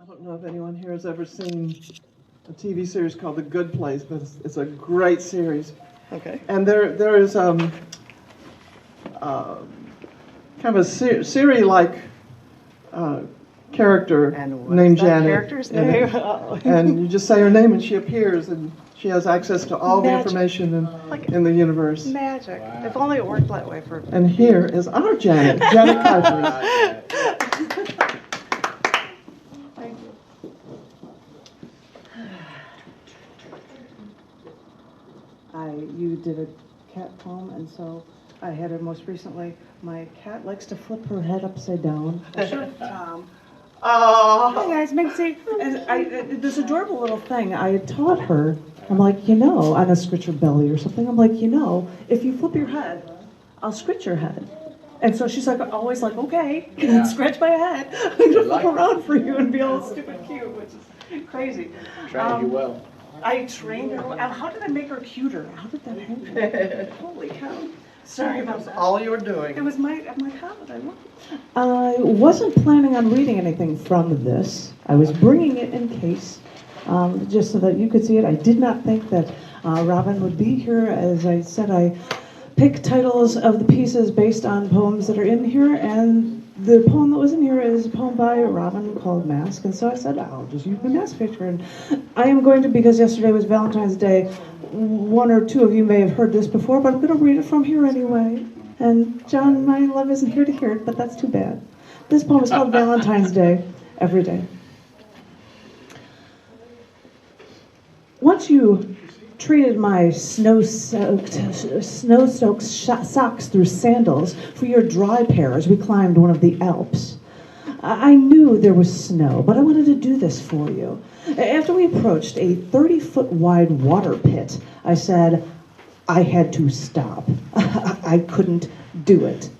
I don't know if anyone here has ever seen a TV series called The Good Place, but it's a great series. Okay. And there is kind of a Siri-like character And named what's that Janet. character's in name? it. And you just say her name and she appears, and she has access to all the Magic. information Like in the universe. magic. If only it worked that way for. And here is our Janet, Janet Kuypers. Thank you. You did a cat poem, and so I had it most recently. My cat likes to flip her head upside down. Oh, Hey guys, Minxie, and this adorable little thing I had taught her. I'm like, on a scritch her belly or something. I'm like, if you flip your head, I'll scritch your head. And so she's like, always like, okay, scratch my head. I'm gonna flip around for you and be all stupid cute, which is crazy. Trying you well. I trained her. How did I make her cuter? How did that happen? Holy cow! Sorry about that. all you were doing. It was my habit. I love it. I wasn't planning on reading anything from this. I was bringing it in case, just so that you could see it. I did not think that Robin would be here. As I said, I pick titles of the pieces based on poems that are in here, and the poem that was in here is a poem by Robin called Mask, and so I said, I'll just use the mask picture. And I am going to, because yesterday was Valentine's Day, one or two of you may have heard this before, but I'm going to read it from here anyway. And John, my love, isn't here to hear it, but that's too bad. This poem is called Valentine's Day, Every Day. Once you traded my snow-soaked socks through sandals for your dry pair as we climbed one of the Alps. I knew there was snow, but I wanted to do this for you. After we approached a 30-foot wide water pit, I said I had to stop. I couldn't do it.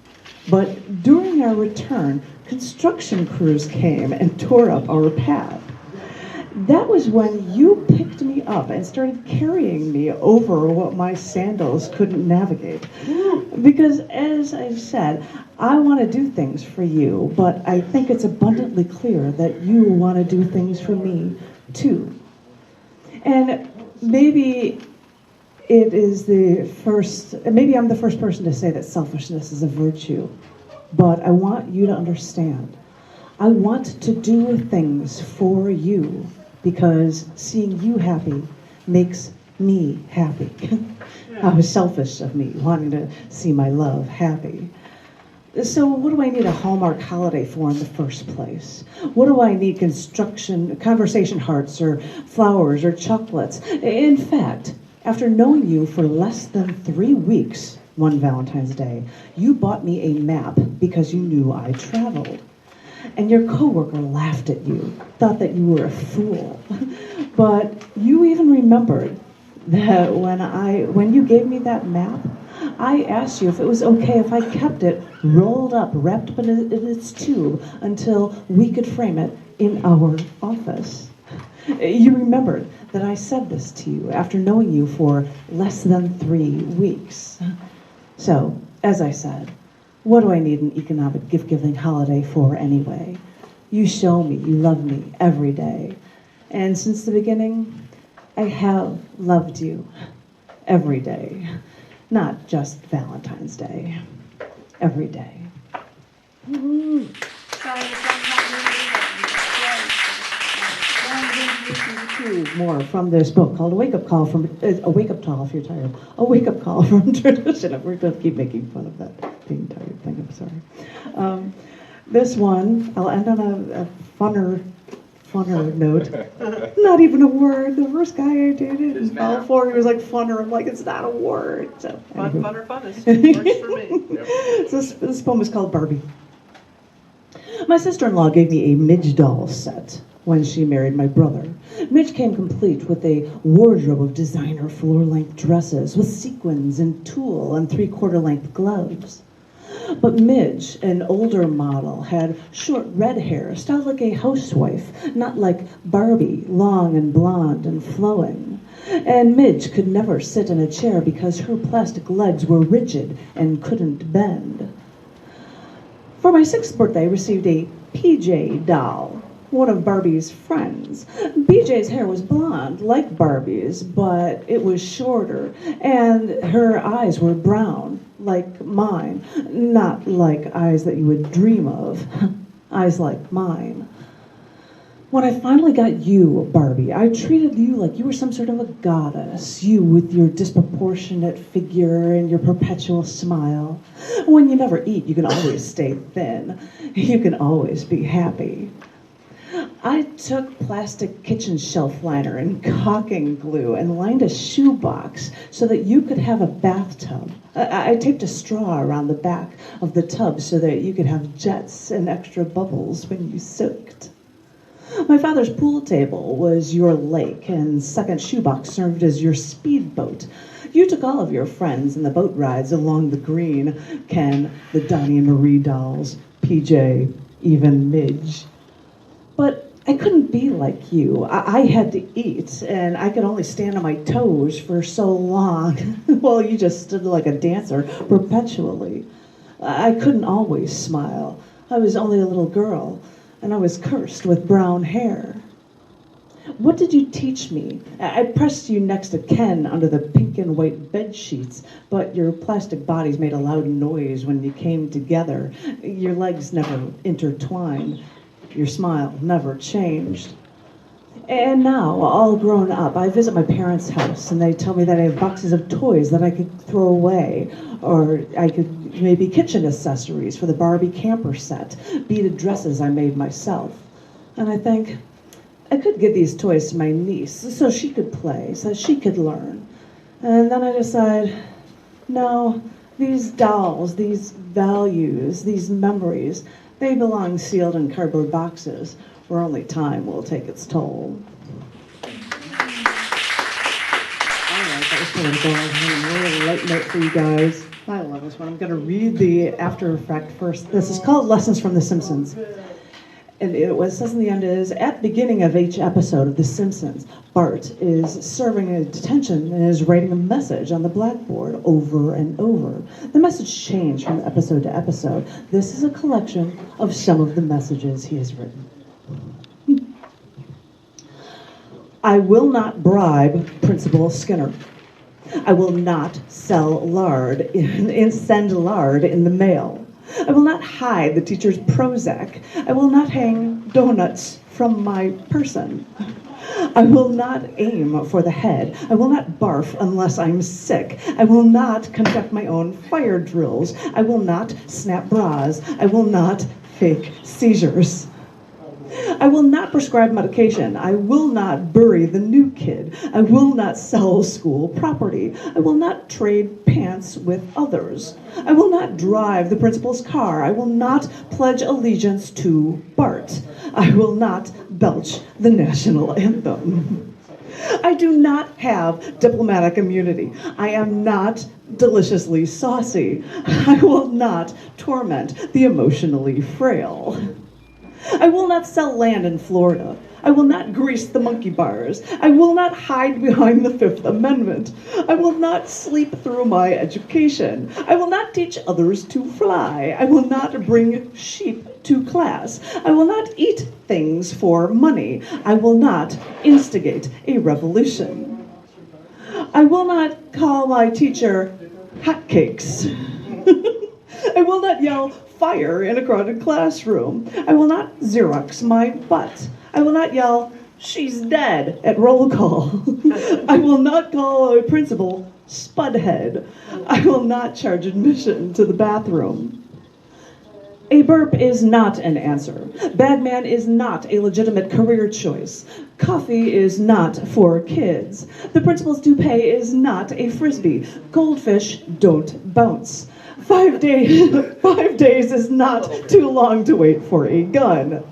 But during our return, construction crews came and tore up our path. That was when you picked me up and started carrying me over what my sandals couldn't navigate. Because, as I said, I want to do things for you, but I think it's abundantly clear that you want to do things for me, too. And maybe I'm the first person to say that selfishness is a virtue, but I want you to understand. I want to do things for you, because seeing you happy makes me happy. How was selfish of me, wanting to see my love happy. So what do I need a Hallmark holiday for in the first place? What do I need conversation hearts or flowers or chocolates? In fact, after knowing you for less than 3 weeks, one Valentine's Day, you bought me a map because you knew I traveled. And your coworker laughed at you, thought that you were a fool. But you even remembered that when you gave me that map, I asked you if it was okay if I kept it rolled up, wrapped up in its tube until we could frame it in our office. You remembered that I said this to you after knowing you for less than 3 weeks. So, as I said, what do I need an economic gift-giving holiday for anyway? You show me you love me every day. And since the beginning, I have loved you every day. Not just Valentine's Day. Every day. Woo-hoo. More from this book called A Wake-Up Call from A Wake-Up Call if you're tired. A Wake-Up Call from Tradition. We're going to keep making fun of that being tired thing. I'm sorry. This one, I'll end on a funner note. Not even a word. The first guy I dated in California was like funner. I'm like, it's not a word. So, Funner, funnest. Works for me. Yep. So this poem is called Barbie. My sister-in-law gave me a Midge doll set when she married my brother. Midge came complete with a wardrobe of designer floor-length dresses with sequins and tulle and 3/4-length gloves. But Midge, an older model, had short red hair, styled like a housewife, not like Barbie, long and blonde and flowing. And Midge could never sit in a chair because her plastic legs were rigid and couldn't bend. For my 6th birthday, I received a PJ doll. one of Barbie's friends. BJ's hair was blonde, like Barbie's, but it was shorter, and her eyes were brown, like mine. Not like eyes that you would dream of. Eyes like mine. When I finally got you, Barbie, I treated you like you were some sort of a goddess. You with your disproportionate figure and your perpetual smile. When you never eat, you can always stay thin. You can always be happy. I took plastic kitchen shelf liner and caulking glue and lined a shoebox so that you could have a bathtub. I taped a straw around the back of the tub so that you could have jets and extra bubbles when you soaked. My father's pool table was your lake, and second shoebox served as your speedboat. You took all of your friends in the boat rides along the green, Ken, the Donnie and Marie dolls, PJ, even Midge. But I couldn't be like you. I had to eat, and I could only stand on my toes for so long, while you just stood like a dancer perpetually. I couldn't always smile. I was only a little girl, and I was cursed with brown hair. What did you teach me? I pressed you next to Ken under the pink and white bed sheets, but your plastic bodies made a loud noise when you came together. Your legs never intertwined. Your smile never changed. And now, all grown up, I visit my parents' house, and they tell me that I have boxes of toys that I could throw away, or I could maybe kitchen accessories for the Barbie camper set, beaded dresses I made myself. And I think, I could give these toys to my niece so she could play, so she could learn. And then I decide, no, these dolls, these values, these memories, they belong sealed in cardboard boxes where only time will take its toll. All right, that was kind of a really light note for you guys. I love this one. I'm going to read the after effect first. This is called Lessons from the Simpsons. And what it says in the end is, at the beginning of each episode of The Simpsons, Bart is serving a detention and is writing a message on the blackboard over and over. The message changed from episode to episode. This is a collection of some of the messages he has written. I will not bribe Principal Skinner. I will not sell lard and send lard in the mail. I will not hide the teacher's Prozac. I will not hang donuts from my person. I will not aim for the head. I will not barf unless I'm sick. I will not conduct my own fire drills. I will not snap bras. I will not fake seizures. I will not prescribe medication. I will not bury the new kid. I will not sell school property. I will not trade pants with others. I will not drive the principal's car. I will not pledge allegiance to Bart. I will not belch the national anthem. I do not have diplomatic immunity. I am not deliciously saucy. I will not torment the emotionally frail. I will not sell land in Florida. I will not grease the monkey bars. I will not hide behind the Fifth Amendment. I will not sleep through my education. I will not teach others to fly. I will not bring sheep to class. I will not eat things for money. I will not instigate a revolution. I will not call my teacher hotcakes. I will not yell fire in a crowded classroom. I will not Xerox my butt. I will not yell, she's dead, at roll call. I will not call a principal spudhead. I will not charge admission to the bathroom. A burp is not an answer. Bagman is not a legitimate career choice. Coffee is not for kids. The principal's toupee is not a frisbee. Goldfish don't bounce. 5 days is not too long to wait for a gun.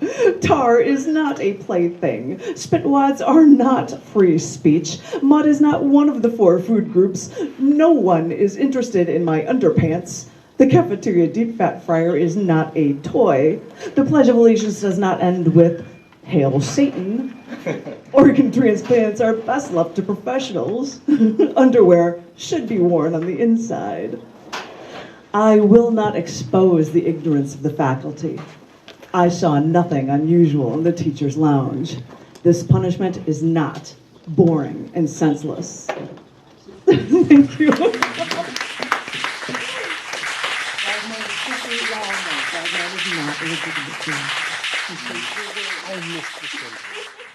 Tar is not a plaything. Spitwads are not free speech. Mud is not one of the 4 food groups. No one is interested in my underpants. The cafeteria deep fat fryer is not a toy. The Pledge of Allegiance does not end with Hail Satan. Organ transplants are best left to professionals. Underwear should be worn on the inside. I will not expose the ignorance of the faculty. I saw nothing unusual in the teacher's lounge. This punishment is not boring and senseless. Thank you. I missed the sentence.